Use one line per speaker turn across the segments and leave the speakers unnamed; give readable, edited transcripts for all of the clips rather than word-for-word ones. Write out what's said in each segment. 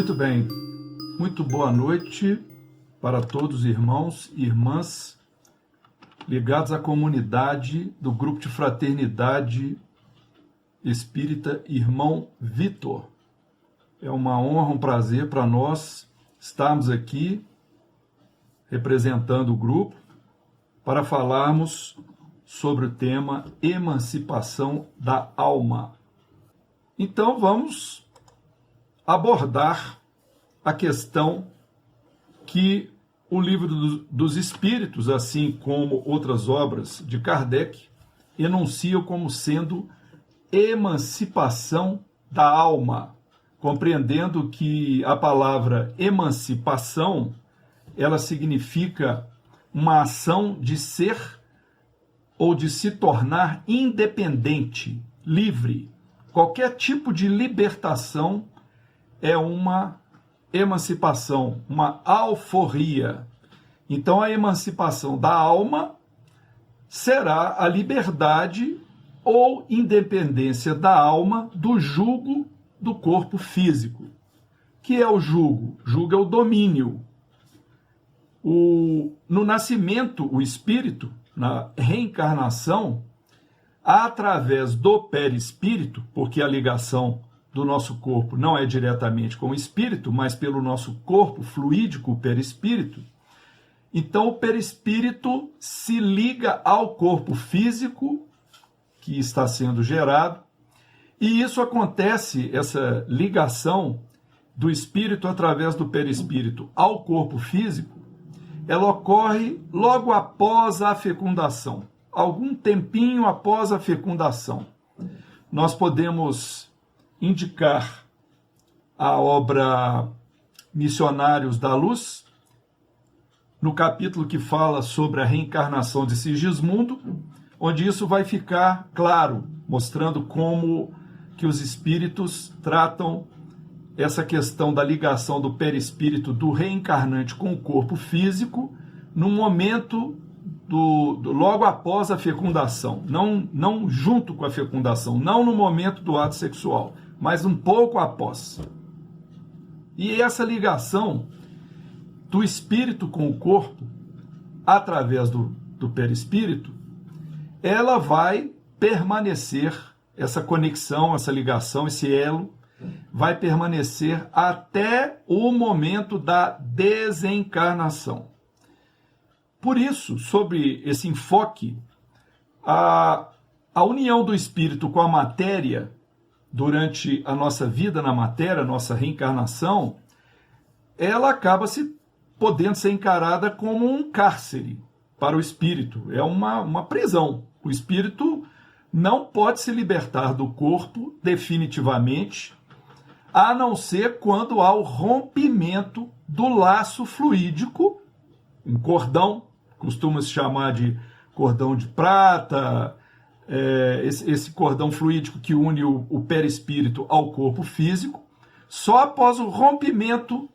Muito bem, muito boa noite para todos os irmãos e irmãs ligados à comunidade do Grupo de Fraternidade Espírita Irmão Vitor. É uma honra, um prazer para nós estarmos aqui representando o grupo para falarmos sobre o tema emancipação da alma. Então vamos abordar a questão que o Livro dos Espíritos, assim como outras obras de Kardec, enunciam como sendo emancipação da alma, compreendendo que a palavra emancipação, ela significa uma ação de ser ou de se tornar independente, livre. Qualquer tipo de libertação é uma emancipação, uma alforria. Então, a emancipação da alma será a liberdade ou independência da alma do jugo do corpo físico. Que é o jugo? Jugo é o domínio. No nascimento, o espírito, na reencarnação, através do perispírito, porque a ligação do nosso corpo não é diretamente com o espírito, mas pelo nosso corpo fluídico, o perispírito. Então, o perispírito se liga ao corpo físico que está sendo gerado, e isso acontece, essa ligação do espírito através do perispírito ao corpo físico, ela ocorre logo após a fecundação, algum tempinho após a fecundação. Nós podemos indicar a obra Missionários da Luz, no capítulo que fala sobre a reencarnação de Sigismundo, onde isso vai ficar claro, mostrando como que os espíritos tratam essa questão da ligação do perispírito do reencarnante com o corpo físico no momento logo após a fecundação, não junto com a fecundação, não no momento do ato sexual, mas um pouco após. E essa ligação do espírito com o corpo, através do perispírito, ela vai permanecer, essa conexão, essa ligação, esse elo, vai permanecer até o momento da desencarnação. Por isso, sobre esse enfoque, a união do espírito com a matéria, durante a nossa vida na matéria, a nossa reencarnação, ela acaba podendo ser encarada como um cárcere para o espírito, é uma prisão. O espírito não pode se libertar do corpo definitivamente, a não ser quando há o rompimento do laço fluídico, um cordão, costuma-se chamar de cordão de prata, esse cordão fluídico que une o perispírito ao corpo físico. Só após o rompimento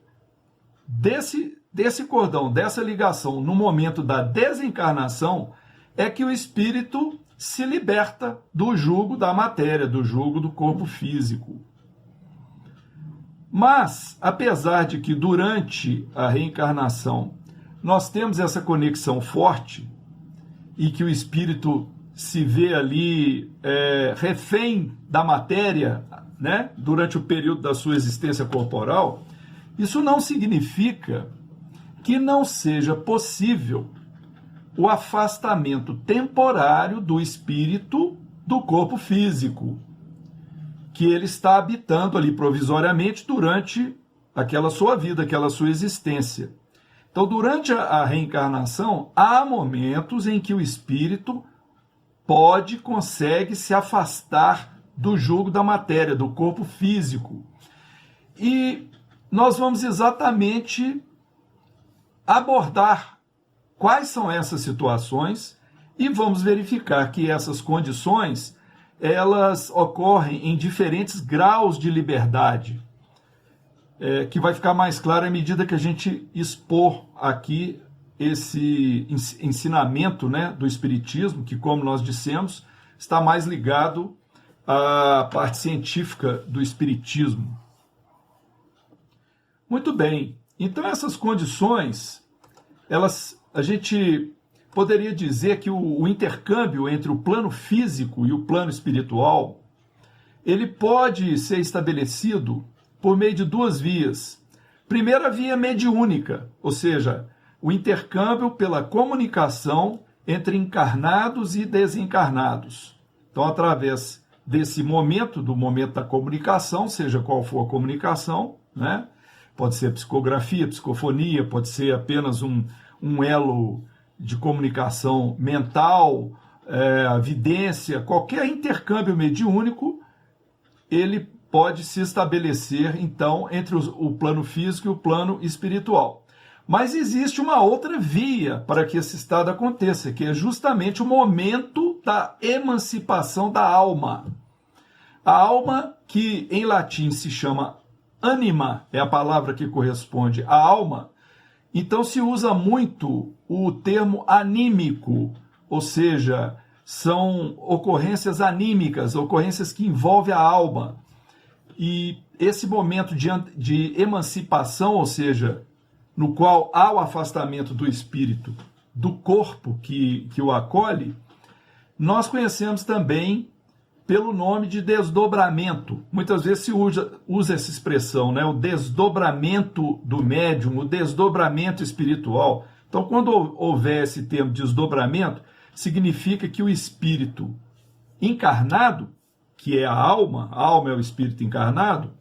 desse cordão, dessa ligação, no momento da desencarnação, é que o espírito se liberta do jugo da matéria, do jugo do corpo físico. Mas, apesar de que durante a reencarnação nós temos essa conexão forte e que o espírito se vê ali refém da matéria, né, durante o período da sua existência corporal, isso não significa que não seja possível o afastamento temporário do espírito do corpo físico, que ele está habitando ali provisoriamente durante aquela sua vida, aquela sua existência. Então, durante a reencarnação, há momentos em que o espírito consegue se afastar do jugo da matéria, do corpo físico. E nós vamos exatamente abordar quais são essas situações e vamos verificar que essas condições, elas ocorrem em diferentes graus de liberdade, que vai ficar mais claro à medida que a gente expor aqui esse ensinamento, né, do Espiritismo, que, como nós dissemos, está mais ligado à parte científica do Espiritismo. Muito bem. Então essas condições, a gente poderia dizer que o intercâmbio entre o plano físico e o plano espiritual, ele pode ser estabelecido por meio de duas vias. Primeira via mediúnica, ou seja, o intercâmbio pela comunicação entre encarnados e desencarnados. Então, através desse momento, do momento da comunicação, seja qual for a comunicação, né? Pode ser psicografia, psicofonia, pode ser apenas um elo de comunicação mental, vidência, qualquer intercâmbio mediúnico, ele pode se estabelecer, então, entre o plano físico e o plano espiritual. Mas existe uma outra via para que esse estado aconteça, que é justamente o momento da emancipação da alma. A alma, que em latim se chama anima, é a palavra que corresponde à alma, então se usa muito o termo anímico, ou seja, são ocorrências anímicas, ocorrências que envolvem a alma. E esse momento de emancipação, ou seja, no qual há o afastamento do espírito do corpo que o acolhe, nós conhecemos também pelo nome de desdobramento. Muitas vezes se usa essa expressão, né? O desdobramento do médium, o desdobramento espiritual. Então, quando houver esse termo desdobramento, significa que o espírito encarnado, que é a alma é o espírito encarnado,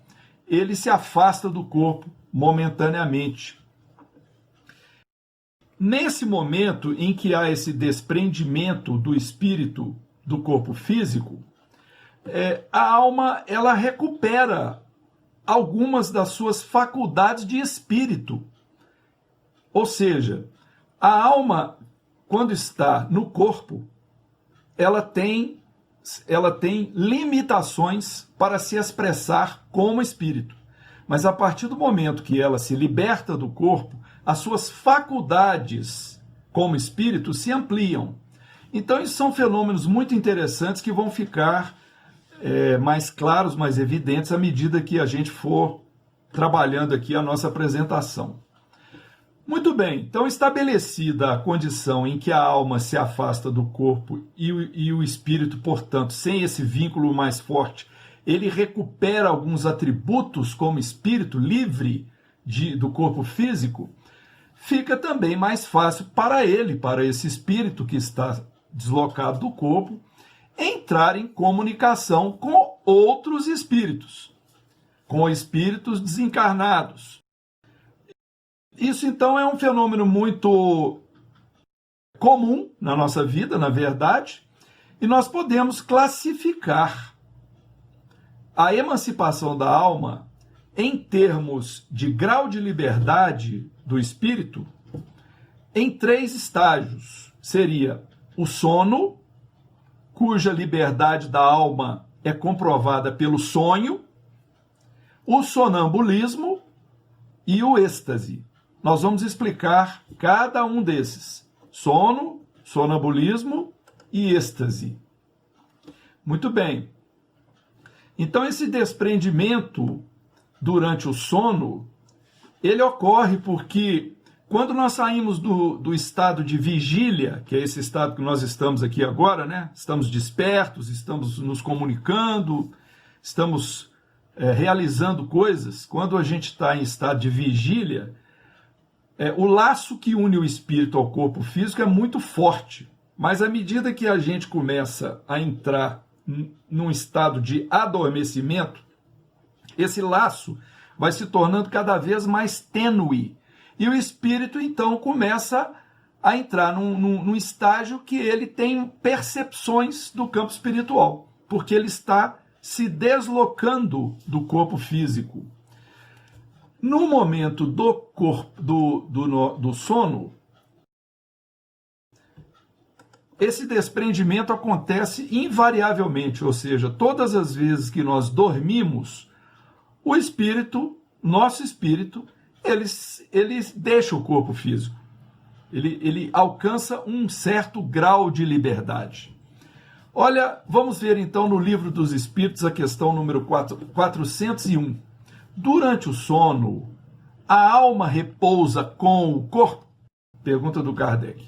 ele se afasta do corpo momentaneamente. Nesse momento em que há esse desprendimento do espírito do corpo físico, a alma ela recupera algumas das suas faculdades de espírito. Ou seja, a alma, quando está no corpo, ela tem limitações para se expressar como espírito. Mas a partir do momento que ela se liberta do corpo, as suas faculdades como espírito se ampliam. Então, isso são fenômenos muito interessantes que vão ficar mais claros, mais evidentes, à medida que a gente for trabalhando aqui a nossa apresentação. Muito bem, então estabelecida a condição em que a alma se afasta do corpo e o espírito, portanto, sem esse vínculo mais forte, ele recupera alguns atributos como espírito livre do corpo físico, fica também mais fácil para ele, para esse espírito que está deslocado do corpo, entrar em comunicação com outros espíritos, com espíritos desencarnados. Isso, então, é um fenômeno muito comum na nossa vida, na verdade, e nós podemos classificar a emancipação da alma em termos de grau de liberdade do espírito em 3 estágios. Seria o sono, cuja liberdade da alma é comprovada pelo sonho, o sonambulismo e o êxtase. Nós vamos explicar cada um desses: sono, sonambulismo e êxtase. Muito bem. Então, esse desprendimento durante o sono, ele ocorre porque quando nós saímos do estado de vigília, que é esse estado que nós estamos aqui agora, né? Estamos despertos, estamos nos comunicando, estamos realizando coisas. Quando a gente está em estado de vigília, o laço que une o espírito ao corpo físico é muito forte, mas à medida que a gente começa a entrar num estado de adormecimento, esse laço vai se tornando cada vez mais tênue, e o espírito então começa a entrar num estágio que ele tem percepções do campo espiritual, porque ele está se deslocando do corpo físico. No momento do sono, esse desprendimento acontece invariavelmente, ou seja, todas as vezes que nós dormimos, o espírito, nosso espírito, ele deixa o corpo físico. Ele alcança um certo grau de liberdade. Olha, vamos ver então no Livro dos Espíritos a questão número 401. Durante o sono, a alma repousa com o corpo? Pergunta do Kardec.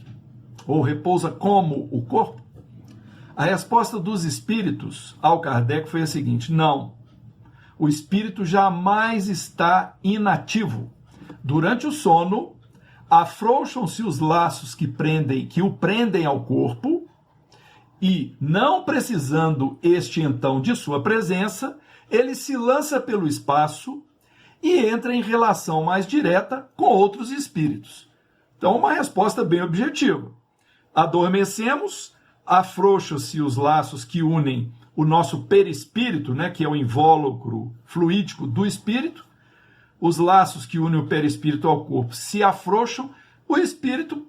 Ou repousa como o corpo? A resposta dos espíritos ao Kardec foi a seguinte: não. O espírito jamais está inativo. Durante o sono, afrouxam-se os laços que o prendem ao corpo e, não precisando este então de sua presença, ele se lança pelo espaço e entra em relação mais direta com outros espíritos. Então, uma resposta bem objetiva. Adormecemos, afrouxam-se os laços que unem o nosso perispírito, né, que é o invólucro fluídico do espírito. Os laços que unem o perispírito ao corpo se afrouxam, o espírito,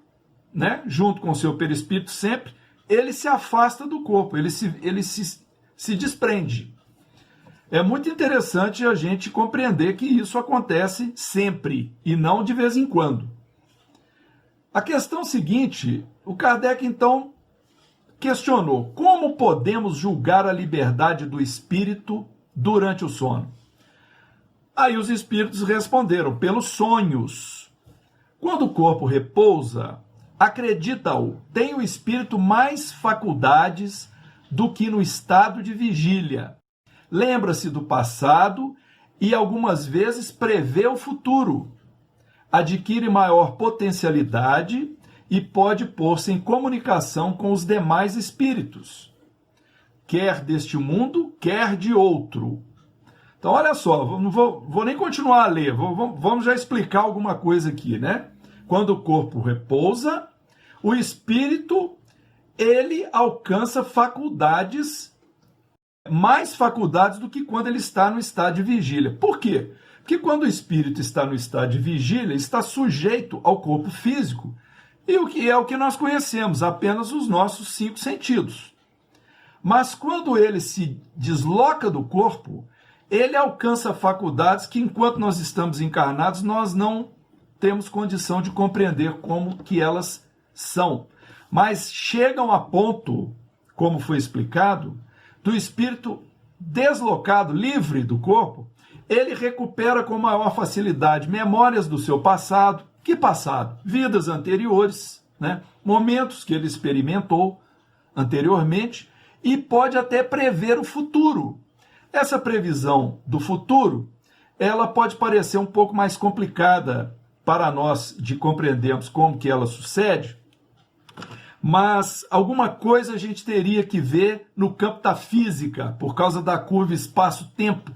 né, junto com o seu perispírito sempre, ele se afasta do corpo, ele se desprende. É muito interessante a gente compreender que isso acontece sempre e não de vez em quando. A questão seguinte, o Kardec então questionou: como podemos julgar a liberdade do espírito durante o sono? Aí os espíritos responderam: pelos sonhos. Quando o corpo repousa, acredita-o, tem o espírito mais faculdades do que no estado de vigília. Lembra-se do passado e algumas vezes prevê o futuro. Adquire maior potencialidade e pode pôr-se em comunicação com os demais espíritos, quer deste mundo, quer de outro. Então, olha só, não vou nem continuar a ler, vamos já explicar alguma coisa aqui, né? Quando o corpo repousa, o espírito, ele alcança mais faculdades do que quando ele está no estado de vigília. Por quê? Porque quando o espírito está no estado de vigília, está sujeito ao corpo físico, e o que é o que nós conhecemos, apenas os nossos 5 sentidos. Mas quando ele se desloca do corpo, ele alcança faculdades que, enquanto nós estamos encarnados, nós não temos condição de compreender como que elas são. Mas chegam a ponto, como foi explicado, do espírito deslocado, livre do corpo, ele recupera com maior facilidade memórias do seu passado. Que passado? Vidas anteriores, né? Momentos que ele experimentou anteriormente, e pode até prever o futuro. Essa previsão do futuro, ela pode parecer um pouco mais complicada para nós de compreendermos como que ela sucede, mas alguma coisa a gente teria que ver no campo da física, por causa da curva espaço-tempo,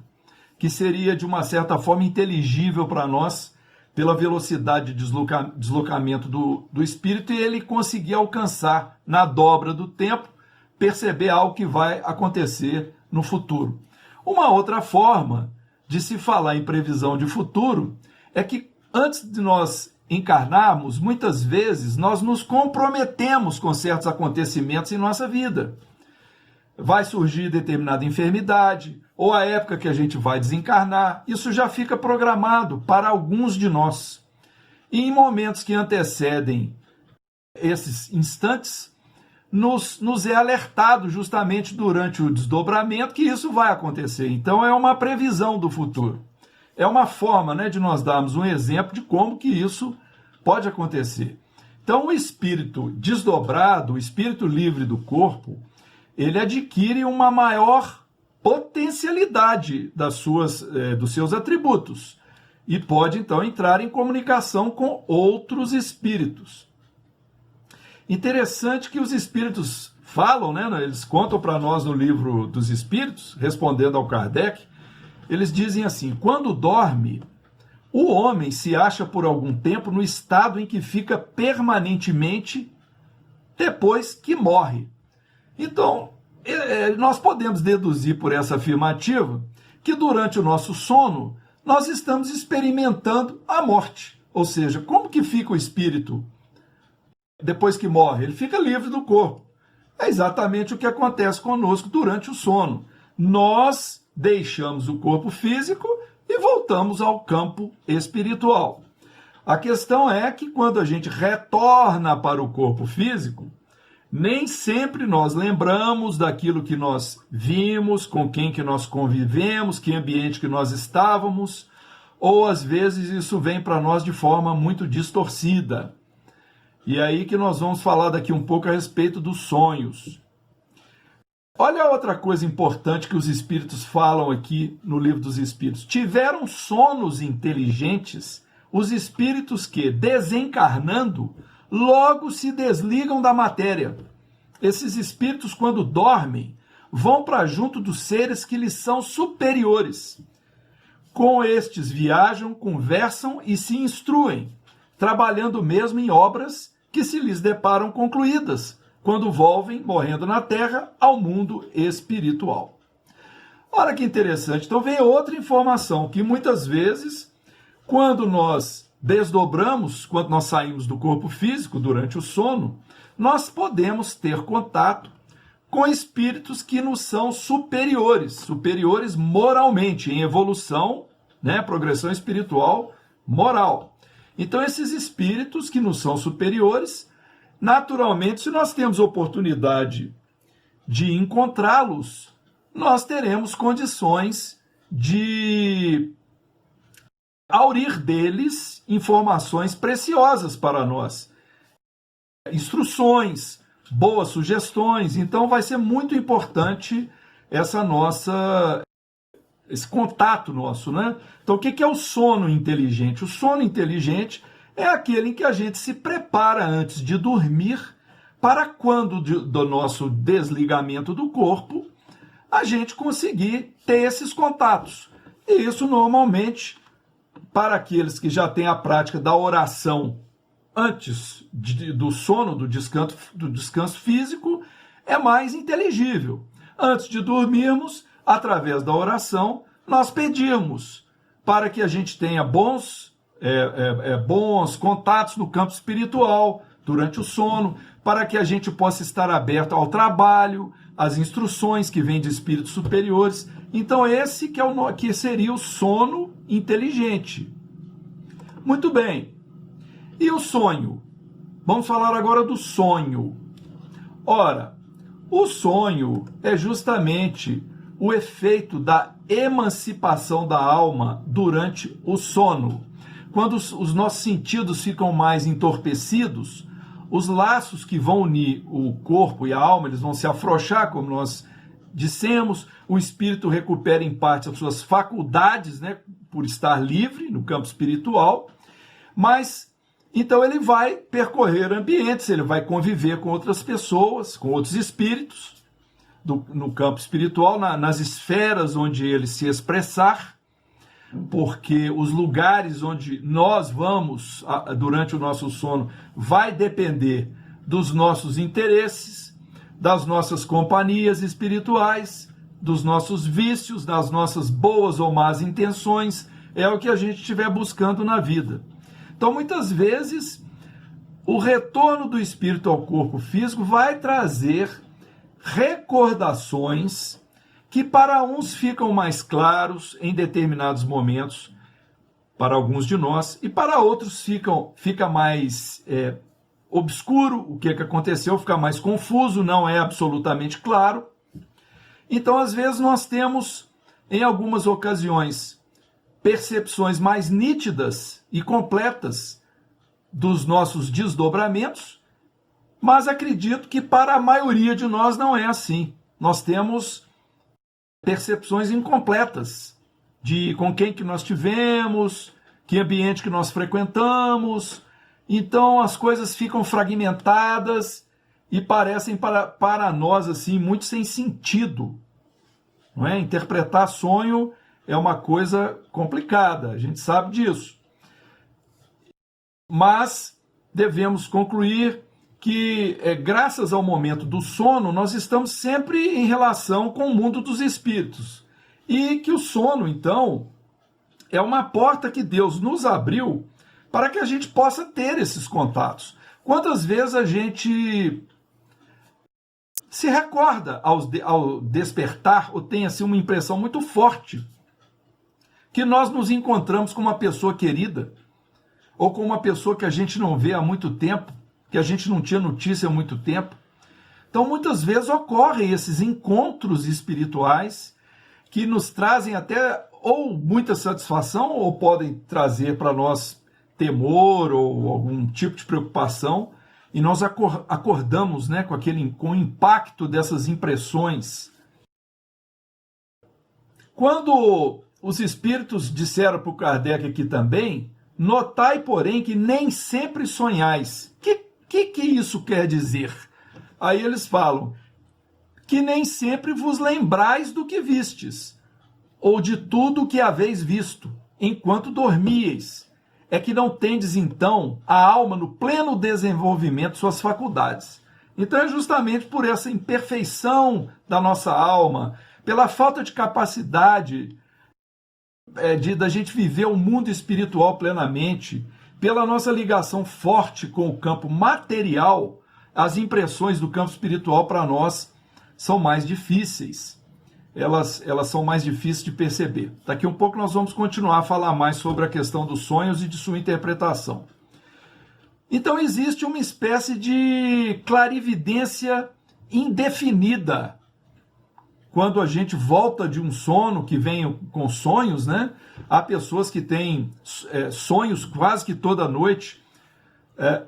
que seria de uma certa forma inteligível para nós, pela velocidade de deslocamento do espírito, e ele conseguir alcançar, na dobra do tempo, perceber algo que vai acontecer no futuro. Uma outra forma de se falar em previsão de futuro é que, antes de nós encarnarmos, muitas vezes nós nos comprometemos com certos acontecimentos em nossa vida. Vai surgir determinada enfermidade, ou a época que a gente vai desencarnar, isso já fica programado para alguns de nós. E em momentos que antecedem esses instantes, nos é alertado justamente durante o desdobramento que isso vai acontecer. Então é uma previsão do futuro. É uma forma, né, de nós darmos um exemplo de como que isso pode acontecer. Então o espírito desdobrado, o espírito livre do corpo, ele adquire uma maior potencialidade dos seus atributos e pode então entrar em comunicação com outros espíritos. Interessante que os espíritos falam, né? Eles contam para nós no livro dos Espíritos, respondendo ao Kardec, eles dizem assim: quando dorme, o homem se acha por algum tempo no estado em que fica permanentemente depois que morre. Então, nós podemos deduzir por essa afirmativa que durante o nosso sono nós estamos experimentando a morte. Ou seja, como que fica o espírito depois que morre? Ele fica livre do corpo. É exatamente o que acontece conosco durante o sono. Nós deixamos o corpo físico e voltamos ao campo espiritual. A questão é que quando a gente retorna para o corpo físico, nem sempre nós lembramos daquilo que nós vimos, com quem que nós convivemos, que ambiente que nós estávamos, ou às vezes isso vem para nós de forma muito distorcida. E é aí que nós vamos falar daqui um pouco a respeito dos sonhos. Olha outra coisa importante que os espíritos falam aqui no Livro dos Espíritos. Tiveram sonos inteligentes os espíritos que, desencarnando, logo se desligam da matéria. Esses espíritos, quando dormem, vão para junto dos seres que lhes são superiores. Com estes viajam, conversam e se instruem, trabalhando mesmo em obras que se lhes deparam concluídas, quando volvem, morrendo na Terra, ao mundo espiritual. Olha que interessante. Então vem outra informação, que muitas vezes, quando nós desdobramos, quando nós saímos do corpo físico durante o sono, nós podemos ter contato com espíritos que nos são superiores moralmente, em evolução, né, progressão espiritual moral. Então esses espíritos que nos são superiores, naturalmente, se nós temos oportunidade de encontrá-los, nós teremos condições de aurir deles informações preciosas para nós, instruções, boas sugestões. Então vai ser muito importante esse contato nosso, né? Então o que é o sono inteligente? O sono inteligente é aquele em que a gente se prepara antes de dormir para quando do nosso desligamento do corpo a gente conseguir ter esses contatos. E isso normalmente, para aqueles que já têm a prática da oração antes do sono, do descanso físico, é mais inteligível. Antes de dormirmos, através da oração, nós pedimos para que a gente tenha bons contatos no campo espiritual durante o sono, para que a gente possa estar aberto ao trabalho, às instruções que vêm de espíritos superiores. Então esse que seria o sono inteligente. Muito bem. E o sonho? Vamos falar agora do sonho. Ora, o sonho é justamente o efeito da emancipação da alma durante o sono. Quando os nossos sentidos ficam mais entorpecidos, os laços que vão unir o corpo e a alma, eles vão se afrouxar, como nós dissemos, o espírito recupera em parte as suas faculdades, né, por estar livre no campo espiritual, mas então ele vai percorrer ambientes, ele vai conviver com outras pessoas, com outros espíritos, no campo espiritual, nas esferas onde ele se expressar, porque os lugares onde nós vamos durante o nosso sono vai depender dos nossos interesses, das nossas companhias espirituais, dos nossos vícios, das nossas boas ou más intenções, é o que a gente estiver buscando na vida. Então, muitas vezes, o retorno do espírito ao corpo físico vai trazer recordações que para uns ficam mais claros em determinados momentos, para alguns de nós, e para outros fica mais obscuro o que aconteceu, fica mais confuso, não é absolutamente claro. Então, às vezes, nós temos, em algumas ocasiões, percepções mais nítidas e completas dos nossos desdobramentos, mas acredito que para a maioria de nós não é assim. Nós temos percepções incompletas de com quem que nós tivemos, que ambiente que nós frequentamos. Então as coisas ficam fragmentadas e parecem para nós assim muito sem sentido, não é? Interpretar sonho é uma coisa complicada, a gente sabe disso. Mas devemos concluir que, graças ao momento do sono, nós estamos sempre em relação com o mundo dos espíritos. E que o sono, então, é uma porta que Deus nos abriu para que a gente possa ter esses contatos. Quantas vezes a gente se recorda ao despertar, ou tem assim, uma impressão muito forte, que nós nos encontramos com uma pessoa querida, ou com uma pessoa que a gente não vê há muito tempo, que a gente não tinha notícia há muito tempo. Então, muitas vezes ocorrem esses encontros espirituais que nos trazem até ou muita satisfação, ou podem trazer para nós temor ou algum tipo de preocupação, e nós acordamos, né, com o impacto dessas impressões. Quando os espíritos disseram para o Kardec aqui também, notai, porém, que nem sempre sonhais. Que isso quer dizer? Aí eles falam que nem sempre vos lembrais do que vistes, ou de tudo o que haveis visto, enquanto dormíeis. É que não tendes, então, a alma no pleno desenvolvimento de suas faculdades. Então é justamente por essa imperfeição da nossa alma, pela falta de capacidade da gente viver o mundo espiritual plenamente, pela nossa ligação forte com o campo material, as impressões do campo espiritual para nós são mais difíceis. Elas são mais difíceis de perceber. Daqui um pouco nós vamos continuar a falar mais sobre a questão dos sonhos e de sua interpretação. Então existe uma espécie de clarividência indefinida. Quando a gente volta de um sono que vem com sonhos, né? Há pessoas que têm sonhos quase que toda noite,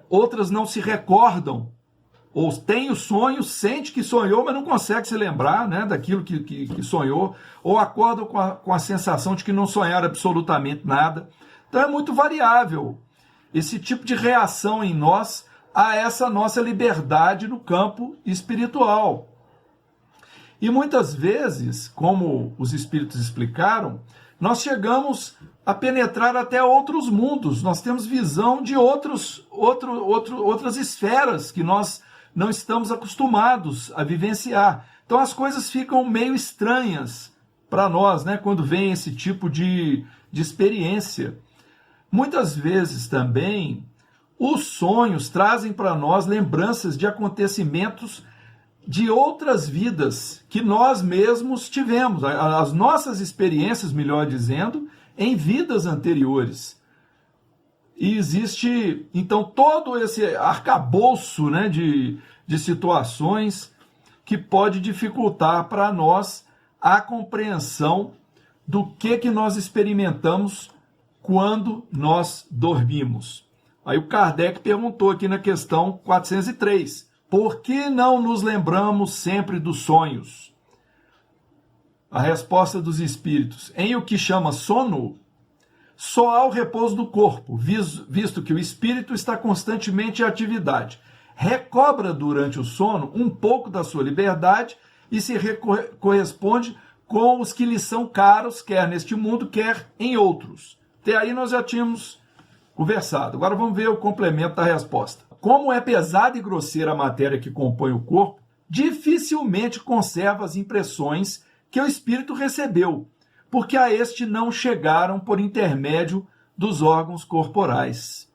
outras não se recordam, ou tem o sonho, sente que sonhou, mas não consegue se lembrar, né, daquilo que sonhou, ou acordam com a sensação de que não sonharam absolutamente nada. Então é muito variável esse tipo de reação em nós a essa nossa liberdade no campo espiritual. E muitas vezes, como os espíritos explicaram, nós chegamos a penetrar até outros mundos, nós temos visão de outras esferas que nós não estamos acostumados a vivenciar. Então as coisas ficam meio estranhas para nós, né, quando vem esse tipo de experiência. Muitas vezes também os sonhos trazem para nós lembranças de acontecimentos de outras vidas que nós mesmos tivemos, as nossas experiências, melhor dizendo, em vidas anteriores. E existe, então, todo esse arcabouço, né, de situações que pode dificultar para nós a compreensão do que nós experimentamos quando nós dormimos. Aí o Kardec perguntou aqui na questão 403, por que não nos lembramos sempre dos sonhos? A resposta dos espíritos, em o que chama sono, só há o repouso do corpo, visto que o espírito está constantemente em atividade. Recobra durante o sono um pouco da sua liberdade e se corresponde com os que lhe são caros, quer neste mundo, quer em outros. Até aí nós já tínhamos conversado. Agora vamos ver o complemento da resposta. Como é pesada e grosseira a matéria que compõe o corpo, dificilmente conserva as impressões que o espírito recebeu, porque a este não chegaram por intermédio dos órgãos corporais.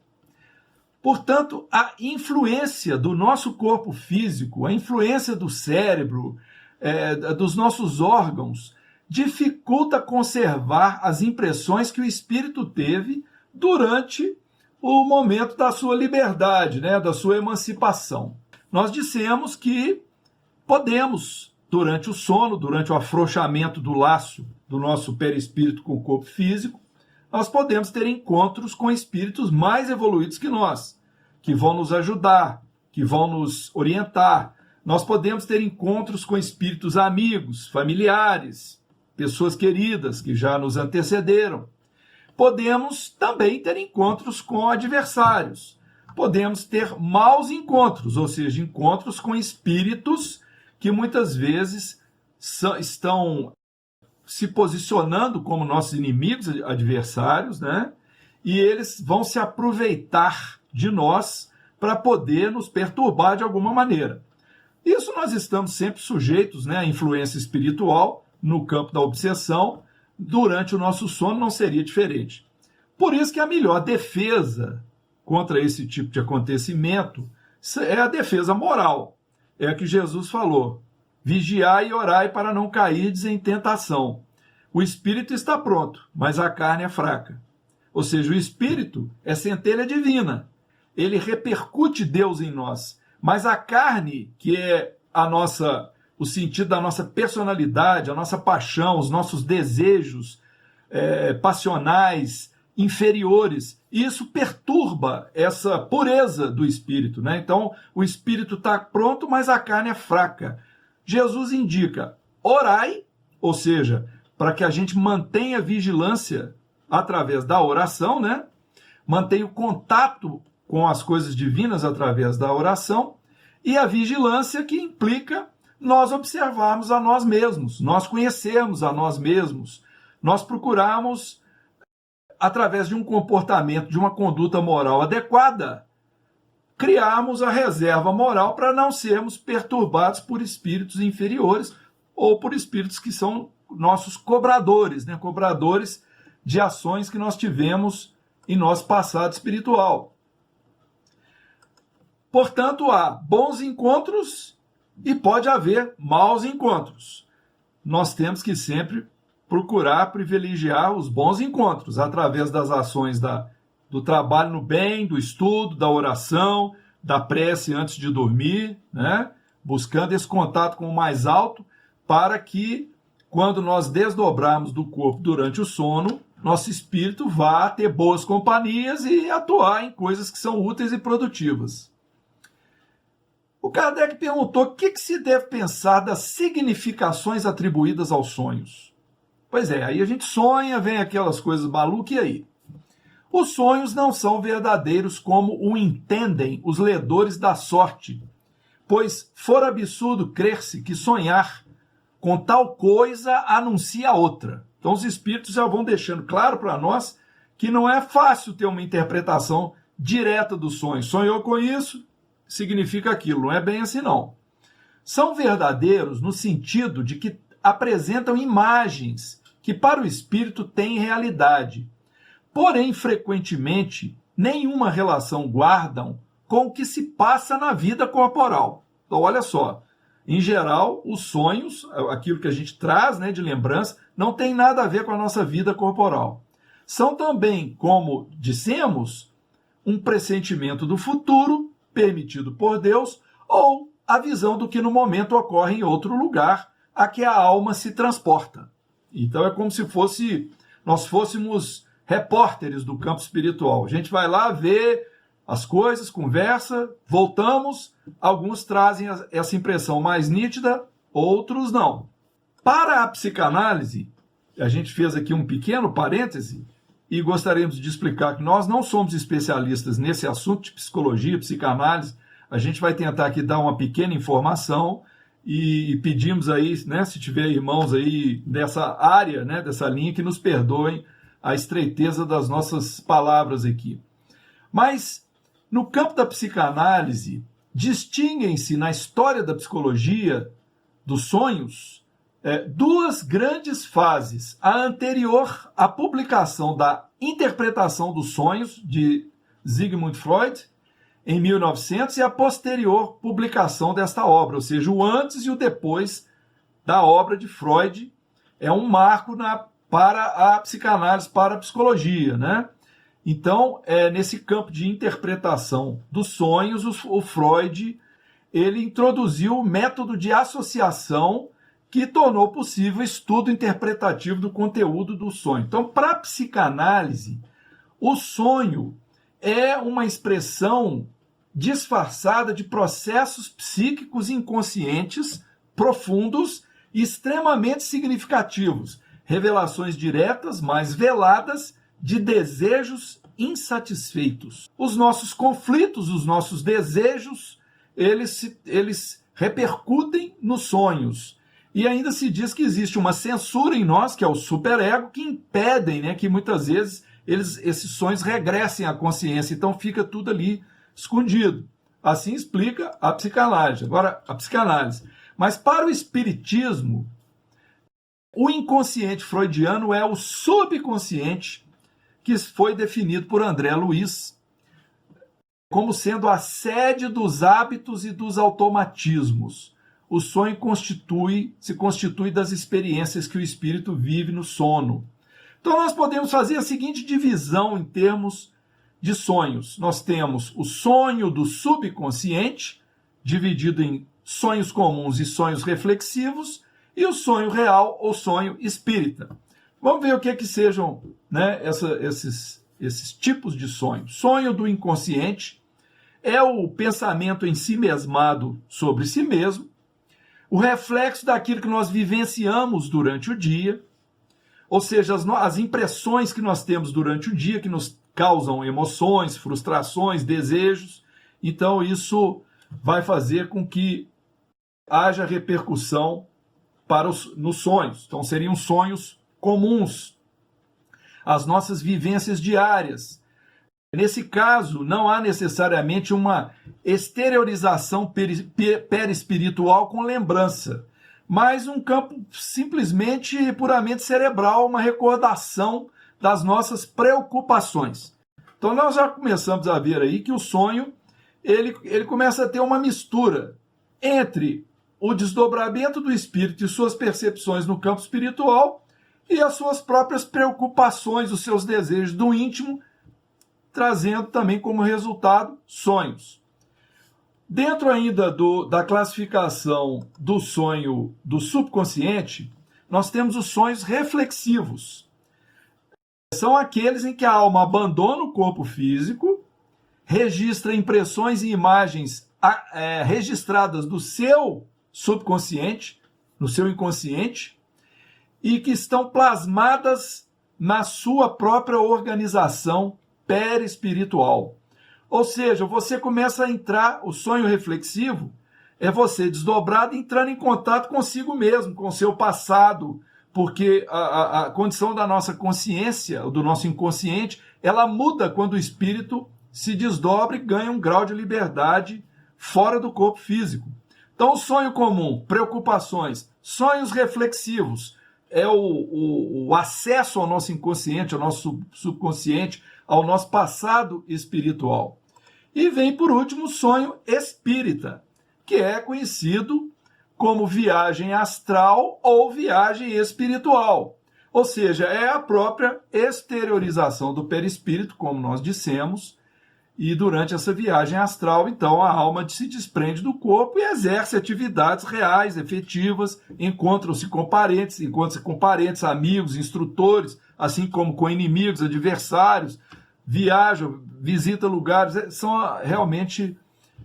Portanto, a influência do nosso corpo físico, a influência do cérebro, dos nossos órgãos, dificulta conservar as impressões que o espírito teve durante o momento da sua liberdade, né, da sua emancipação. Nós dissemos que podemos, durante o sono, durante o afrouxamento do laço do nosso perispírito com o corpo físico, nós podemos ter encontros com espíritos mais evoluídos que nós, que vão nos ajudar, que vão nos orientar. Nós podemos ter encontros com espíritos amigos, familiares, pessoas queridas que já nos antecederam. Podemos também ter encontros com adversários. Podemos ter maus encontros, ou seja, encontros com espíritos que muitas vezes estão se posicionando como nossos inimigos, adversários, né? E eles vão se aproveitar de nós para poder nos perturbar de alguma maneira. Isso nós estamos sempre sujeitos, né, à influência espiritual no campo da obsessão. Durante o nosso sono não seria diferente. Por isso que a melhor defesa contra esse tipo de acontecimento é a defesa moral. É a que Jesus falou: vigiai e orai para não cairdes em tentação. O espírito está pronto, mas a carne é fraca. Ou seja, o espírito é centelha divina. Ele repercute Deus em nós. Mas a carne, que é o sentido da nossa personalidade, a nossa paixão, os nossos desejos, passionais, inferiores. E isso perturba essa pureza do espírito, né? Então, o espírito está pronto, mas a carne é fraca. Jesus indica: orai, ou seja, para que a gente mantenha vigilância através da oração, né? Mantenha o contato com as coisas divinas através da oração, e a vigilância, que implica nós observarmos a nós mesmos, nós conhecermos a nós mesmos, nós procurarmos, através de um comportamento, de uma conduta moral adequada, criarmos a reserva moral para não sermos perturbados por espíritos inferiores ou por espíritos que são nossos cobradores, né? Cobradores de ações que nós tivemos em nosso passado espiritual. Portanto, há bons encontros e pode haver maus encontros. Nós temos que sempre procurar privilegiar os bons encontros através das ações do trabalho no bem, do estudo, da oração, da prece antes de dormir, né? Buscando esse contato com o mais alto, para que, quando nós desdobrarmos do corpo durante o sono, nosso espírito vá ter boas companhias e atuar em coisas que são úteis e produtivas. O Kardec perguntou o que se deve pensar das significações atribuídas aos sonhos. Pois é, aí a gente sonha, vem aquelas coisas malucas, e aí? Os sonhos não são verdadeiros como o entendem os ledores da sorte, pois for absurdo crer-se que sonhar com tal coisa anuncia outra. Então os espíritos já vão deixando claro para nós que não é fácil ter uma interpretação direta do sonho. Sonhou com isso, significa aquilo. Não é bem assim, não. São verdadeiros no sentido de que apresentam imagens que para o espírito têm realidade. Porém, frequentemente, nenhuma relação guardam com o que se passa na vida corporal. Então, olha só. Em geral, os sonhos, aquilo que a gente traz, né, de lembrança, não tem nada a ver com a nossa vida corporal. São também, como dissemos, um pressentimento do futuro, permitido por Deus, ou a visão do que no momento ocorre em outro lugar, a que a alma se transporta. Então é como se nós fôssemos repórteres do campo espiritual. A gente vai lá ver as coisas, conversa, voltamos, alguns trazem essa impressão mais nítida, outros não. Para a psicanálise, a gente fez aqui um pequeno parêntese e gostaríamos de explicar que nós não somos especialistas nesse assunto de psicologia, psicanálise. A gente vai tentar aqui dar uma pequena informação e pedimos aí, né, se tiver irmãos aí dessa área, né, dessa linha, que nos perdoem a estreiteza das nossas palavras aqui. Mas no campo da psicanálise, distinguem-se na história da psicologia dos sonhos duas grandes fases. A anterior à publicação da Interpretação dos Sonhos, de Sigmund Freud, em 1900, e a posterior publicação desta obra, ou seja, o antes e o depois da obra de Freud. É um marco para a psicanálise, para a psicologia, né? Então, nesse campo de interpretação dos sonhos, o Freud ele introduziu o método de associação que tornou possível o estudo interpretativo do conteúdo do sonho. Então, para a psicanálise, o sonho é uma expressão disfarçada de processos psíquicos inconscientes profundos e extremamente significativos, revelações diretas, mas veladas, de desejos insatisfeitos. Os nossos conflitos, os nossos desejos, eles repercutem nos sonhos. E ainda se diz que existe uma censura em nós, que é o superego, que impedem, né, que muitas vezes esses sonhos regressem à consciência. Então fica tudo ali escondido. Assim explica a psicanálise. Agora, a psicanálise. Mas para o espiritismo, o inconsciente freudiano é o subconsciente, que foi definido por André Luiz como sendo a sede dos hábitos e dos automatismos. O sonho se constitui das experiências que o espírito vive no sono. Então nós podemos fazer a seguinte divisão em termos de sonhos. Nós temos o sonho do subconsciente, dividido em sonhos comuns e sonhos reflexivos, e o sonho real ou sonho espírita. Vamos ver o que sejam, né, esses tipos de sonho. Sonho do inconsciente é o pensamento em si mesmado sobre si mesmo, o reflexo daquilo que nós vivenciamos durante o dia, ou seja, as impressões que nós temos durante o dia, que nos causam emoções, frustrações, desejos. Então, isso vai fazer com que haja repercussão nos sonhos. Então, seriam sonhos comuns, as nossas vivências diárias. Nesse caso, não há necessariamente uma exteriorização perispiritual com lembrança, mas um campo simplesmente e puramente cerebral, uma recordação das nossas preocupações. Então, nós já começamos a ver aí que o sonho ele começa a ter uma mistura entre o desdobramento do espírito e suas percepções no campo espiritual e as suas próprias preocupações, os seus desejos do íntimo, trazendo também como resultado sonhos. Dentro ainda da classificação do sonho do subconsciente, nós temos os sonhos reflexivos. São aqueles em que a alma abandona o corpo físico, registra impressões e imagens registradas do seu subconsciente, no seu inconsciente, e que estão plasmadas na sua própria organização perispiritual. Ou seja, você começa a entrar, o sonho reflexivo é você desdobrado entrando em contato consigo mesmo, com o seu passado, porque a condição da nossa consciência, do nosso inconsciente, ela muda quando o espírito se desdobra e ganha um grau de liberdade fora do corpo físico. Então, o sonho comum, preocupações, sonhos reflexivos, é o acesso ao nosso inconsciente, ao nosso subconsciente, ao nosso passado espiritual. E vem, por último, o sonho espírita, que é conhecido como viagem astral ou viagem espiritual. Ou seja, é a própria exteriorização do perispírito, como nós dissemos, e durante essa viagem astral, então, a alma se desprende do corpo e exerce atividades reais, efetivas, encontra-se com parentes, amigos, instrutores, assim como com inimigos, adversários, viaja, visita lugares, são realmente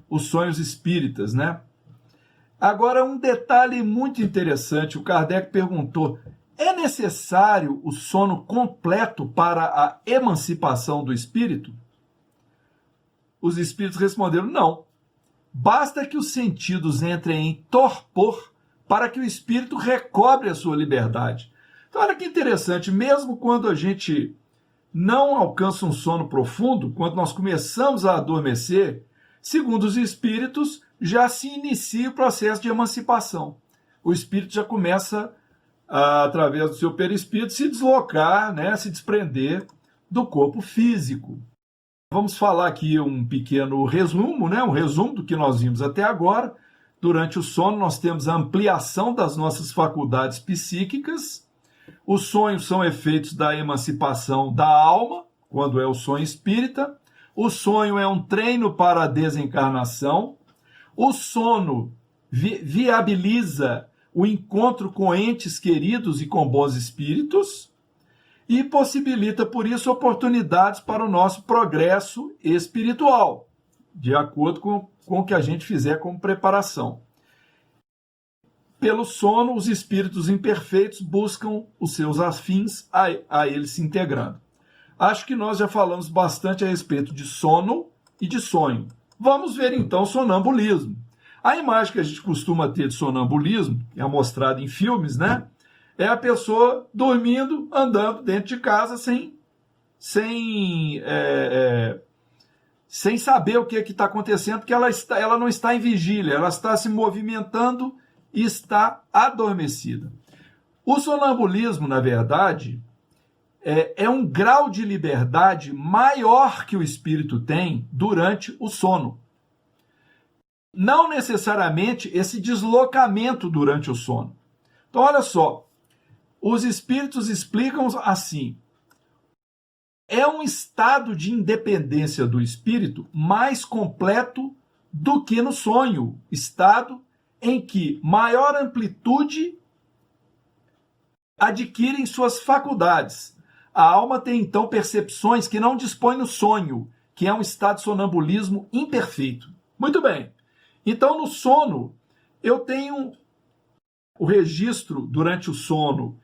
os sonhos espíritas, né? Agora, um detalhe muito interessante, o Kardec perguntou, é necessário o sono completo para a emancipação do espírito? Os espíritos responderam, não. Basta que os sentidos entrem em torpor para que o espírito recobre a sua liberdade. Então, olha que interessante, mesmo quando a gente não alcança um sono profundo, quando nós começamos a adormecer, segundo os espíritos, já se inicia o processo de emancipação. O espírito já começa, através do seu perispírito, se deslocar, né, se desprender do corpo físico. Vamos falar aqui um pequeno resumo, né, um resumo do que nós vimos até agora. Durante o sono, nós temos a ampliação das nossas faculdades psíquicas. Os sonhos são efeitos da emancipação da alma, quando é o sonho espírita. O sonho é um treino para a desencarnação. O sono viabiliza o encontro com entes queridos e com bons espíritos e possibilita, por isso, oportunidades para o nosso progresso espiritual, de acordo com o que a gente fizer como preparação. Pelo sono, os espíritos imperfeitos buscam os seus afins a eles se integrando. Acho que nós já falamos bastante a respeito de sono e de sonho. Vamos ver então sonambulismo. A imagem que a gente costuma ter de sonambulismo, é mostrada em filmes, né? É a pessoa dormindo, andando dentro de casa sem saber o que está acontecendo, porque ela não está em vigília, ela está se movimentando e está adormecida. O sonambulismo, na verdade, é um grau de liberdade maior que o espírito tem durante o sono. Não necessariamente esse deslocamento durante o sono. Então, olha só, os espíritos explicam assim, é um estado de independência do espírito mais completo do que no sonho, estado em que maior amplitude adquirem suas faculdades. A alma tem, então, percepções que não dispõe no sonho, que é um estado de sonambulismo imperfeito. Muito bem. Então, no sono, eu tenho o registro durante o sono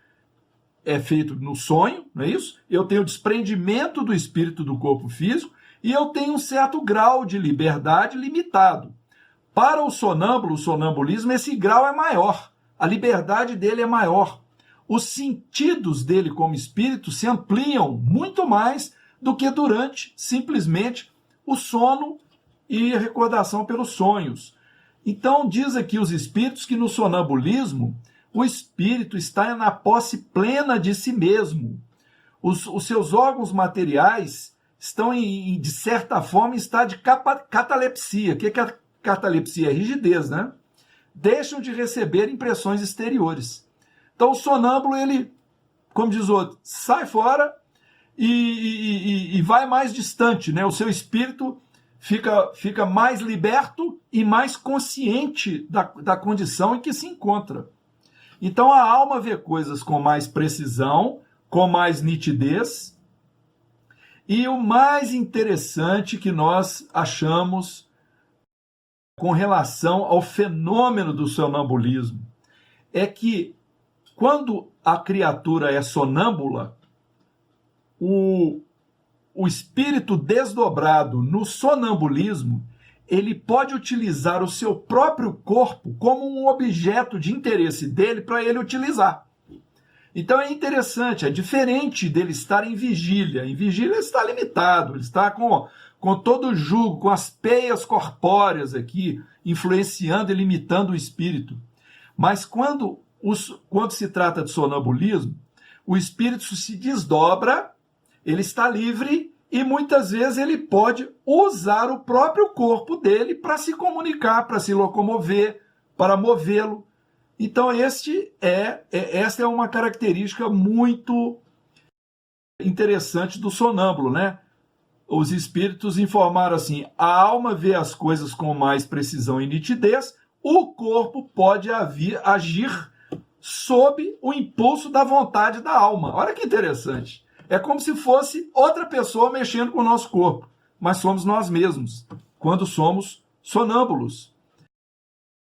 é feito no sonho, não é isso? Eu tenho o desprendimento do espírito do corpo físico e eu tenho um certo grau de liberdade limitado. Para o sonâmbulo, o sonambulismo, esse grau é maior. A liberdade dele é maior. Os sentidos dele como espírito se ampliam muito mais do que durante simplesmente o sono e a recordação pelos sonhos. Então, diz aqui os espíritos que no sonambulismo o espírito está na posse plena de si mesmo. Os seus órgãos materiais estão, de certa forma, em estado de catalepsia. O que é catalepsia? É rigidez, né? Deixam de receber impressões exteriores. Então, o sonâmbulo, ele, como diz o outro, sai fora e vai mais distante, né? O seu espírito fica mais liberto e mais consciente da condição em que se encontra. Então, a alma vê coisas com mais precisão, com mais nitidez. E o mais interessante que nós achamos com relação ao fenômeno do sonambulismo é que, quando a criatura é sonâmbula, o espírito desdobrado no sonambulismo, ele pode utilizar o seu próprio corpo como um objeto de interesse dele para ele utilizar. Então é interessante, é diferente dele estar em vigília. Em vigília ele está limitado, ele está com todo o jugo, com as peias corpóreas aqui, influenciando e limitando o espírito. Mas quando se trata de sonambulismo, o espírito se desdobra, ele está livre e muitas vezes ele pode usar o próprio corpo dele para se comunicar, para se locomover, para movê-lo. Então essa é uma característica muito interessante do sonâmbulo, né? Os espíritos informaram assim: a alma vê as coisas com mais precisão e nitidez, o corpo pode agir sob o impulso da vontade da alma. Olha que interessante. É como se fosse outra pessoa mexendo com o nosso corpo, mas somos nós mesmos, quando somos sonâmbulos.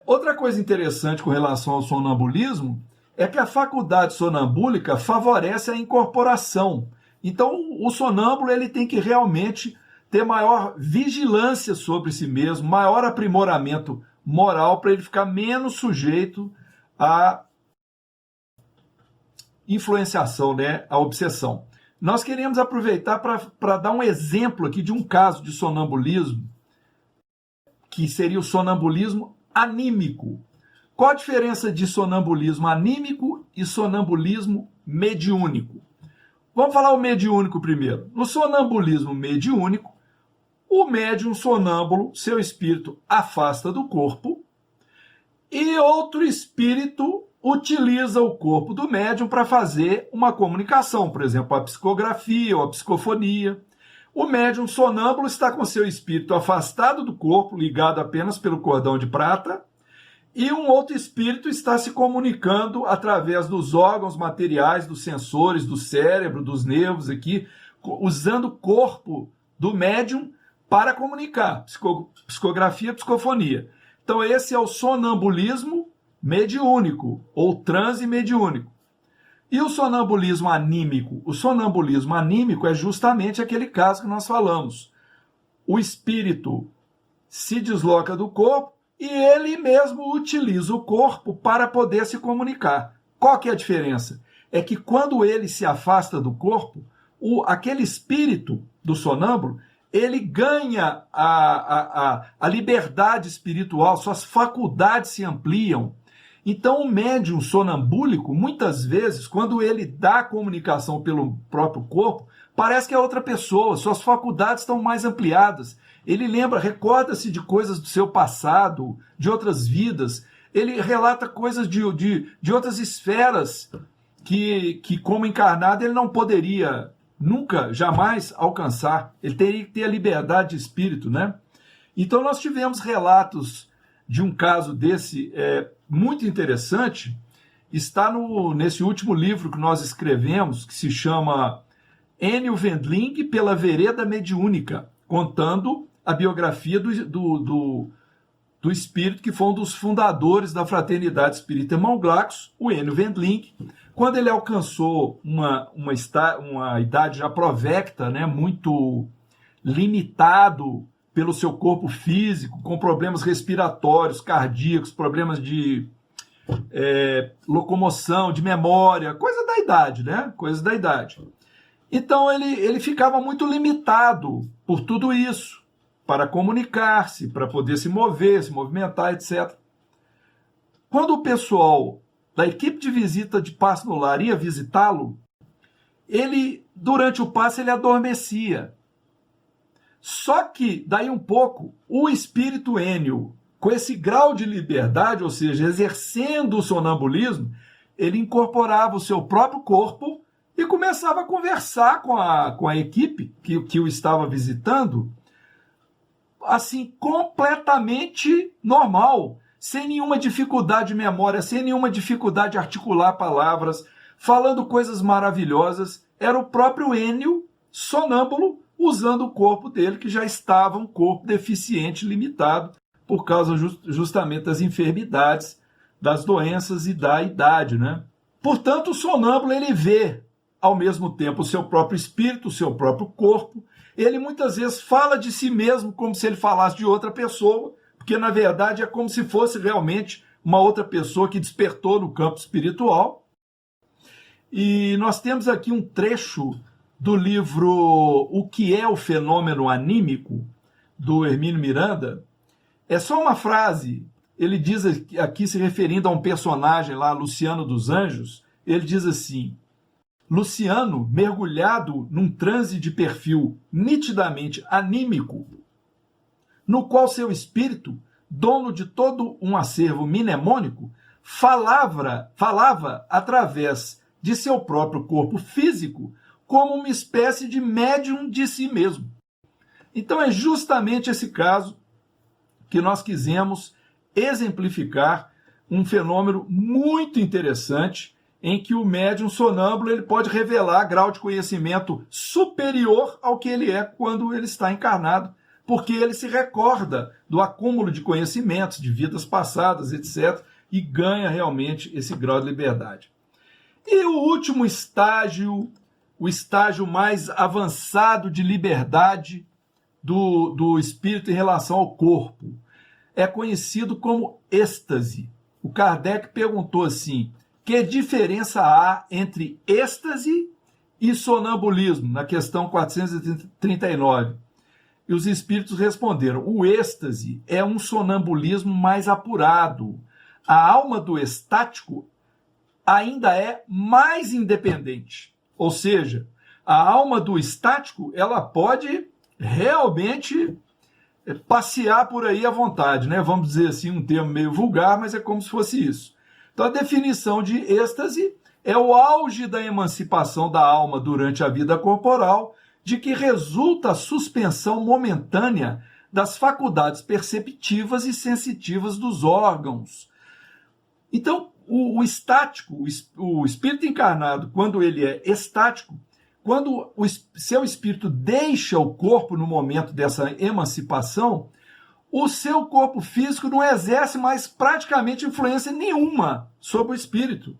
Outra coisa interessante com relação ao sonambulismo é que a faculdade sonambúlica favorece a incorporação. Então, o sonâmbulo ele tem que realmente ter maior vigilância sobre si mesmo, maior aprimoramento moral para ele ficar menos sujeito à influenciação, né, à obsessão. Nós queremos aproveitar para dar um exemplo aqui de um caso de sonambulismo, que seria o sonambulismo anímico. Qual a diferença de sonambulismo anímico e sonambulismo mediúnico? Vamos falar o mediúnico primeiro. No sonambulismo mediúnico, o médium sonâmbulo, seu espírito afasta do corpo e outro espírito utiliza o corpo do médium para fazer uma comunicação, por exemplo, a psicografia ou a psicofonia. O médium sonâmbulo está com seu espírito afastado do corpo, ligado apenas pelo cordão de prata, e um outro espírito está se comunicando através dos órgãos materiais, dos sensores, do cérebro, dos nervos aqui, usando o corpo do médium para comunicar, psicografia, psicofonia. Então esse é o sonambulismo mediúnico, ou transe mediúnico. E o sonambulismo anímico? O sonambulismo anímico é justamente aquele caso que nós falamos. O espírito se desloca do corpo e ele mesmo utiliza o corpo para poder se comunicar. Qual que é a diferença? É que quando ele se afasta do corpo, aquele espírito do sonâmbulo, ele ganha a liberdade espiritual, suas faculdades se ampliam. Então, o médium sonambúlico, muitas vezes, quando ele dá a comunicação pelo próprio corpo, parece que é outra pessoa, suas faculdades estão mais ampliadas. Ele recorda-se de coisas do seu passado, de outras vidas. Ele relata coisas de outras esferas que, como encarnado, ele não poderia nunca, jamais alcançar. Ele teria que ter a liberdade de espírito, né? Então, nós tivemos relatos de um caso desse muito interessante, está nesse último livro que nós escrevemos, que se chama Enio Wendling pela Vereda Mediúnica, contando a biografia do espírito que foi um dos fundadores da Fraternidade Espírita Irmão Glaucus, o Enio Wendling. Quando ele alcançou uma idade já provecta, né, muito limitado pelo seu corpo físico, com problemas respiratórios, cardíacos, problemas de locomoção, de memória, coisa da idade, né? Coisa da idade. Então ele ficava muito limitado por tudo isso, para comunicar-se, para poder se mover, se movimentar, etc. Quando o pessoal da equipe de visita de passe no lar ia visitá-lo, durante o passe, ele adormecia. Só que, daí um pouco, o espírito Enio, com esse grau de liberdade, ou seja, exercendo o sonambulismo, ele incorporava o seu próprio corpo e começava a conversar com a equipe que o estava visitando, assim, completamente normal, sem nenhuma dificuldade de memória, sem nenhuma dificuldade de articular palavras, falando coisas maravilhosas. Era o próprio Enio, sonâmbulo, usando o corpo dele, que já estava um corpo deficiente, limitado, por causa justamente das enfermidades, das doenças e da idade, né? Portanto, o sonâmbulo, ele vê, ao mesmo tempo, o seu próprio espírito, o seu próprio corpo. Ele muitas vezes fala de si mesmo como se ele falasse de outra pessoa, porque, na verdade, é como se fosse realmente uma outra pessoa que despertou no campo espiritual. E nós temos aqui um trecho do livro O que é o Fenômeno Anímico, do Hermínio Miranda. É só uma frase. Ele diz aqui, se referindo a um personagem lá, Luciano dos Anjos, ele diz assim: Luciano, mergulhado num transe de perfil nitidamente anímico, no qual seu espírito, dono de todo um acervo mnemônico, falava através de seu próprio corpo físico como uma espécie de médium de si mesmo. Então é justamente esse caso que nós quisemos exemplificar, um fenômeno muito interessante em que o médium sonâmbulo ele pode revelar grau de conhecimento superior ao que ele é quando ele está encarnado, porque ele se recorda do acúmulo de conhecimentos, de vidas passadas, etc., e ganha realmente esse grau de liberdade. E o último estágio, o estágio mais avançado de liberdade do espírito em relação ao corpo, é conhecido como êxtase. O Kardec perguntou assim: que diferença há entre êxtase e sonambulismo, na questão 439? E os espíritos responderam: o êxtase é um sonambulismo mais apurado. A alma do estático ainda é mais independente. Ou seja, a alma do estático, ela pode realmente passear por aí à vontade, né? Vamos dizer assim, um termo meio vulgar, mas é como se fosse isso. Então, a definição de êxtase é o auge da emancipação da alma durante a vida corporal, de que resulta a suspensão momentânea das faculdades perceptivas e sensitivas dos órgãos. Então, o estático, o espírito encarnado, quando ele é estático, quando o seu espírito deixa o corpo no momento dessa emancipação, o seu corpo físico não exerce mais praticamente influência nenhuma sobre o espírito.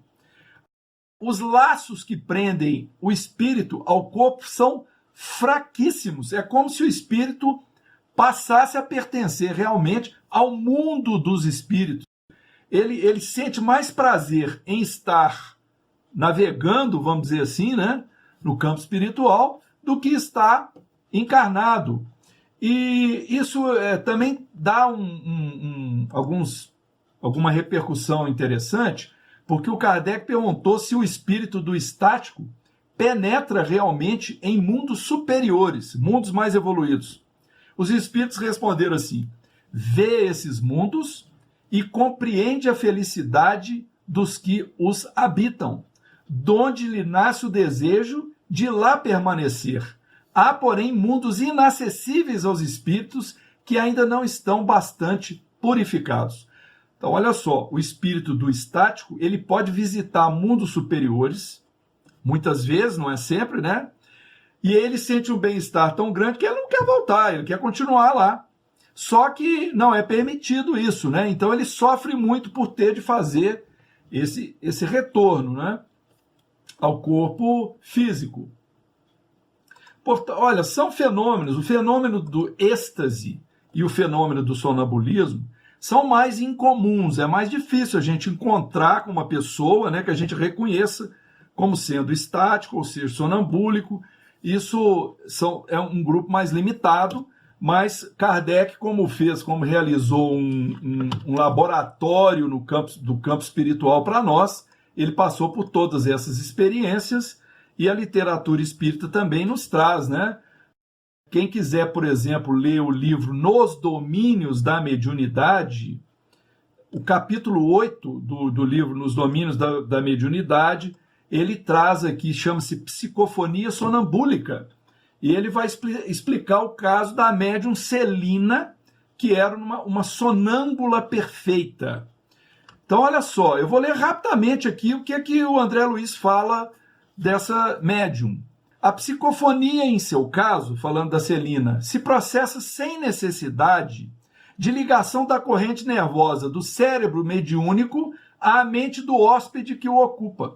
Os laços que prendem o espírito ao corpo são fraquíssimos. É como se o espírito passasse a pertencer realmente ao mundo dos espíritos. Ele sente mais prazer em estar navegando, vamos dizer assim, né, no campo espiritual, do que estar encarnado. E isso também dá alguma repercussão interessante, porque o Kardec perguntou se o espírito do estático penetra realmente em mundos superiores, mundos mais evoluídos. Os espíritos responderam assim: vê esses mundos e compreende a felicidade dos que os habitam, donde lhe nasce o desejo de lá permanecer. Há, porém, mundos inacessíveis aos espíritos que ainda não estão bastante purificados. Então, olha só, o espírito do estático, ele pode visitar mundos superiores, muitas vezes, não é sempre, né? E ele sente um bem-estar tão grande que ele não quer voltar, ele quer continuar lá. Só que não é permitido isso, né? Então ele sofre muito por ter de fazer esse retorno, né, ao corpo físico. Olha, são fenômenos, o fenômeno do êxtase e o fenômeno do sonambulismo são mais incomuns, é mais difícil a gente encontrar com uma pessoa, né, que a gente reconheça como sendo estático, ou seja, sonambúlico. Isso é um grupo mais limitado, mas Kardec, como realizou um laboratório do campo espiritual para nós, ele passou por todas essas experiências e a literatura espírita também nos traz, né? Quem quiser, por exemplo, ler o livro Nos Domínios da Mediunidade, o capítulo 8 do livro Nos Domínios da Mediunidade, ele traz aqui, chama-se Psicofonia Sonambúlica, e ele vai explicar o caso da médium Celina, que era uma sonâmbula perfeita. Então, olha só, eu vou ler rapidamente aqui o que o André Luiz fala dessa médium. A psicofonia, em seu caso, falando da Celina, se processa sem necessidade de ligação da corrente nervosa do cérebro mediúnico à mente do hóspede que o ocupa.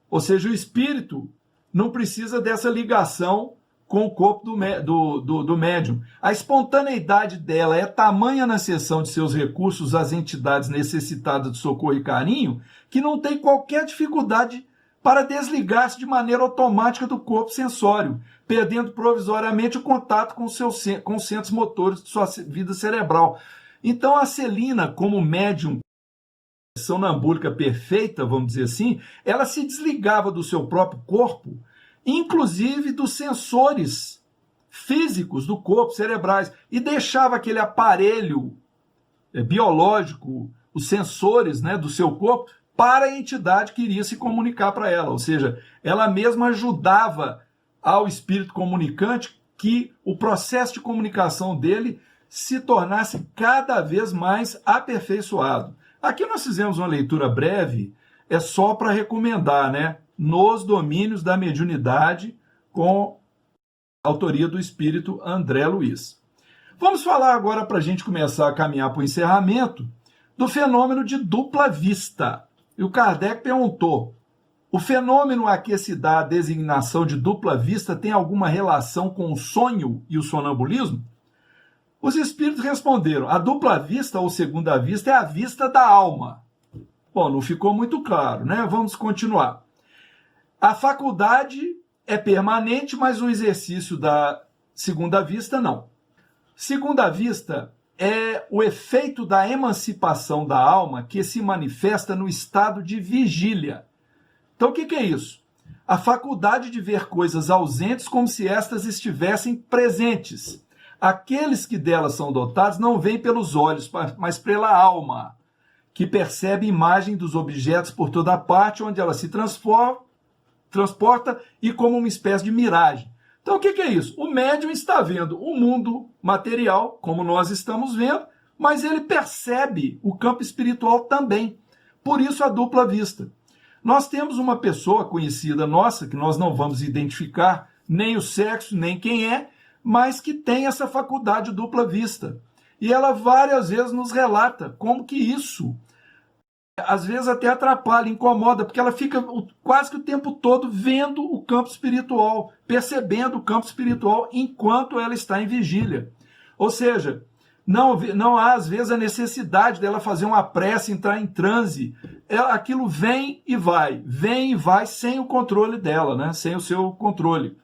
Ou seja, o espírito não precisa dessa ligação com o corpo do médium. A espontaneidade dela é tamanha na cessão de seus recursos às entidades necessitadas de socorro e carinho que não tem qualquer dificuldade para desligar-se de maneira automática do corpo sensório, perdendo provisoriamente o contato com os centros motores de sua vida cerebral. Então, a Celina, como médium sonambúlica perfeita, vamos dizer assim, ela se desligava do seu próprio corpo, inclusive dos sensores físicos do corpo, cerebrais, e deixava aquele aparelho biológico, os sensores, né, do seu corpo, para a entidade que iria se comunicar para ela. Ou seja, ela mesma ajudava ao espírito comunicante que o processo de comunicação dele se tornasse cada vez mais aperfeiçoado. Aqui nós fizemos uma leitura breve, é só para recomendar, né? Nos Domínios da Mediunidade, com a autoria do espírito André Luiz. Vamos falar agora, para a gente começar a caminhar para o encerramento, do fenômeno de dupla vista. E o Kardec perguntou, o fenômeno a que se dá a designação de dupla vista tem alguma relação com o sonho e o sonambulismo? Os espíritos responderam, a dupla vista ou segunda vista é a vista da alma. Bom, não ficou muito claro, né? Vamos continuar. A faculdade é permanente, mas o exercício da segunda vista não. Segunda vista é o efeito da emancipação da alma que se manifesta no estado de vigília. Então, o que é isso? A faculdade de ver coisas ausentes como se estas estivessem presentes. Aqueles que delas são dotados não veem pelos olhos, mas pela alma, que percebe imagem dos objetos por toda parte, onde ela se transporta e como uma espécie de miragem. Então, o que é isso? O médium está vendo o mundo material, como nós estamos vendo, mas ele percebe o campo espiritual também. Por isso, a dupla vista. Nós temos uma pessoa conhecida nossa, que nós não vamos identificar nem o sexo, nem quem é, mas que tem essa faculdade de dupla vista. E ela várias vezes nos relata como que isso, às vezes até atrapalha, incomoda, porque ela fica quase que o tempo todo vendo o campo espiritual, percebendo o campo espiritual enquanto ela está em vigília. Ou seja, não há às vezes a necessidade dela fazer uma prece, entrar em transe. Aquilo vem e vai sem o controle dela, né? Sem o seu controle.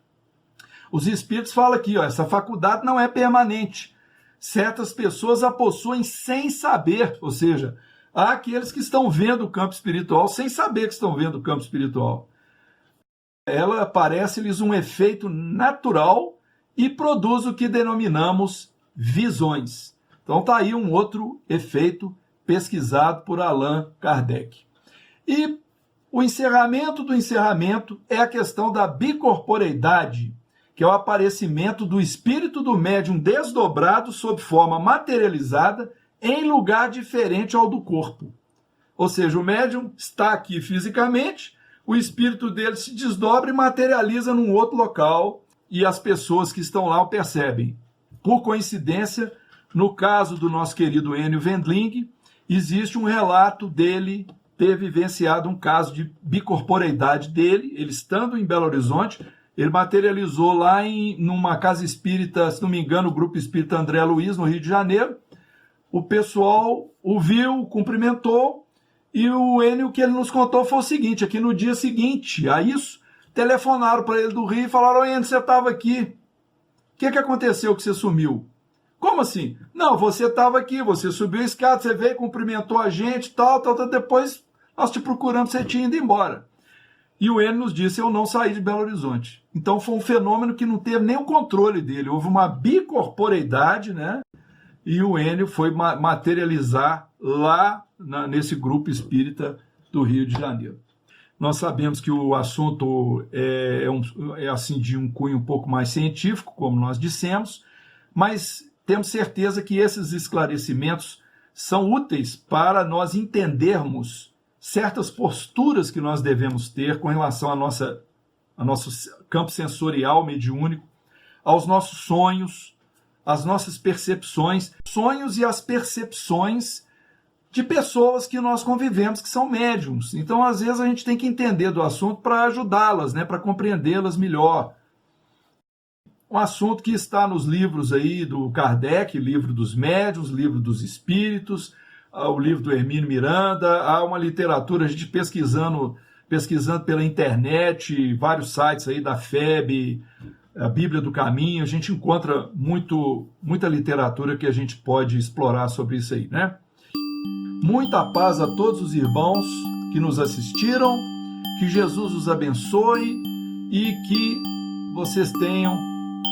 Os espíritos falam aqui, ó, essa faculdade não é permanente. Certas pessoas a possuem sem saber, ou seja, há aqueles que estão vendo o campo espiritual sem saber que estão vendo o campo espiritual. Ela parece-lhes um efeito natural e produz o que denominamos visões. Então está aí um outro efeito pesquisado por Allan Kardec. E o encerramento do encerramento é a questão da bicorporeidade, que é o aparecimento do espírito do médium desdobrado sob forma materializada em lugar diferente ao do corpo. Ou seja, o médium está aqui fisicamente, o espírito dele se desdobra e materializa num outro local e as pessoas que estão lá o percebem. Por coincidência, no caso do nosso querido Enio Wendling, existe um relato dele ter vivenciado um caso de bicorporeidade dele, ele estando em Belo Horizonte, ele materializou lá numa casa espírita, se não me engano, o Grupo Espírita André Luiz, no Rio de Janeiro. O pessoal o viu, cumprimentou, e o Enio, que ele nos contou, foi o seguinte, aqui no dia seguinte a isso, telefonaram para ele do Rio e falaram: Enio, você estava aqui, o que aconteceu que você sumiu? Como assim? Não, você estava aqui, você subiu a escada, você veio, cumprimentou a gente, tal, depois nós te procuramos, você tinha ido embora. E o Enio nos disse: eu não saí de Belo Horizonte. Então foi um fenômeno que não teve nem o controle dele, houve uma bicorporeidade, né? E o Enio foi materializar lá nesse grupo espírita do Rio de Janeiro. Nós sabemos que o assunto é assim de um cunho um pouco mais científico, como nós dissemos, mas temos certeza que esses esclarecimentos são úteis para nós entendermos certas posturas que nós devemos ter com relação ao nosso campo sensorial mediúnico, aos nossos sonhos, às nossas percepções, sonhos e as percepções de pessoas que nós convivemos, que são médiums. Então, às vezes, a gente tem que entender do assunto para ajudá-las, né, para compreendê-las melhor. Um assunto que está nos livros aí do Kardec, livro dos médiuns, livro dos espíritos, o livro do Hermínio Miranda, há uma literatura, a gente pesquisando pela internet, vários sites aí da FEB, a Bíblia do Caminho, a gente encontra muita literatura que a gente pode explorar sobre isso aí, né? Muita paz a todos os irmãos que nos assistiram, que Jesus os abençoe e que vocês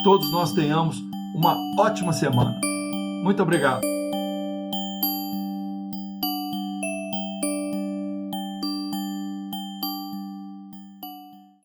todos nós tenhamos uma ótima semana. Muito obrigado.